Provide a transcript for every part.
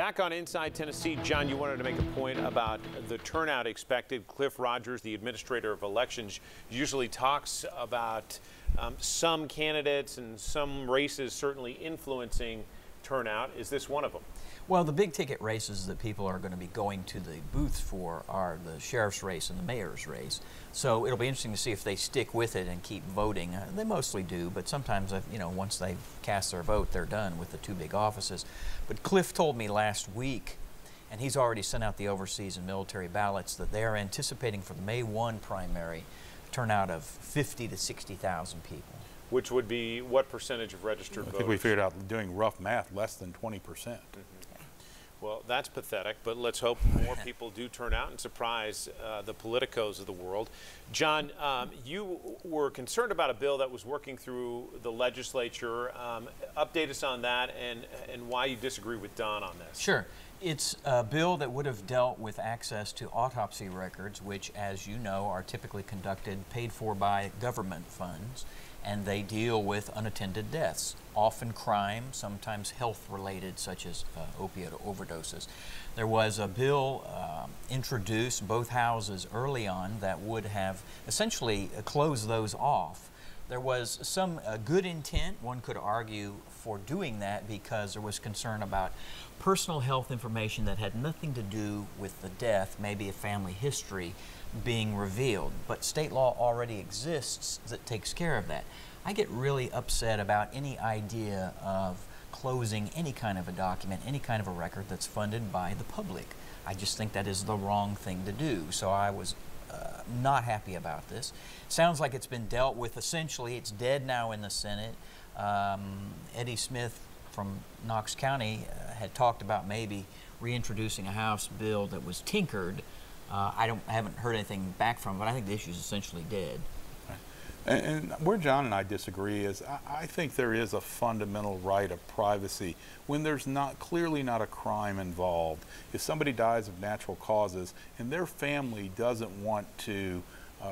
Back on Inside Tennessee, John, you wanted to make a point about the turnout expected. Cliff Rogers, the administrator of elections, usually talks about some candidates and some races certainly influencing turnout. Is this one of them? Well, the big ticket races that people are going to be going to the booths for are the sheriff's race and the mayor's race. So it'll be interesting to see if they stick with it and keep voting. They mostly do, but sometimes, you know, once they cast their vote, they're done with the two big offices. But Cliff told me last week, and he's already sent out the overseas and military ballots, that they are anticipating for the May 1 primary a turnout of 50 to 60,000 people. Which would be what percentage of registered voters? I think we figured out, doing rough math, less than 20%. Well, that's pathetic, but let's hope more people do turn out and surprise the politicos of the world. John, you were concerned about a bill that was working through the legislature. Update us on that and why you disagree with Don on this. Sure. It's a bill that would have dealt with access to autopsy records, which, as you know, are typically paid for by government funds, and they deal with unattended deaths, often crime, sometimes health-related, such as opiate overdoses. There was a bill introduced, both houses early on, that would have essentially closed those off. There was some good intent, one could argue, for doing that because there was concern about personal health information that had nothing to do with the death, maybe a family history, being revealed. But state law already exists that takes care of that. I get really upset about any idea of closing any kind of a document, any kind of a record that's funded by the public. I just think that is the wrong thing to do. So I was not happy about this. Sounds like it's been dealt with essentially. It's dead now in the Senate. Eddie Smith from Knox County had talked about maybe reintroducing a House bill that was tinkered. I haven't heard anything back from it, but I think the issue is essentially dead. And where John and I disagree is I think there is a fundamental right of privacy when there's clearly not a crime involved. If somebody dies of natural causes and their family doesn't want to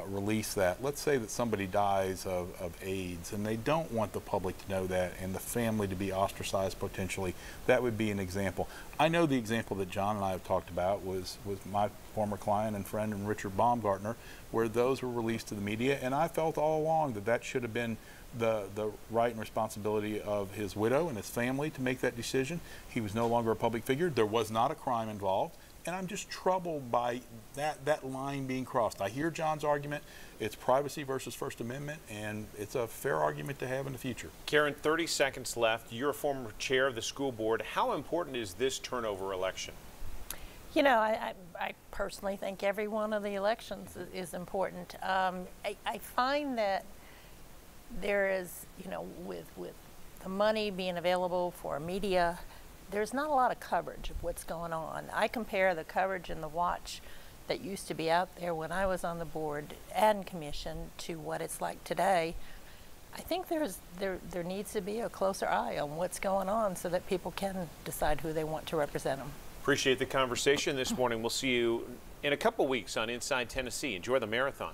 release that, let's say that somebody dies of AIDS and they don't want the public to know that and the family to be ostracized potentially, that would be an example. I know the example that John and I have talked about was my former client and friend and Richard Baumgartner, where those were released to the media, and I felt all along that that should have been the right and responsibility of his widow and his family to make that decision. He was no longer a public figure. There was not a crime involved. And I'm just troubled by that line being crossed. I hear John's argument. It's privacy versus First Amendment, and it's a fair argument to have in the future. Karen, 30 seconds left. You're a former chair of the school board. How important is this turnover election? You know, I personally think every one of the elections is important. I find that there is, you know, with the money being available for media, there's not a lot of coverage of what's going on. I compare the coverage and the watch that used to be out there when I was on the board and commission to what it's like today. I think there needs to be a closer eye on what's going on so that people can decide who they want to represent them. Appreciate the conversation this morning. We'll see you in a couple weeks on Inside Tennessee. Enjoy the marathon.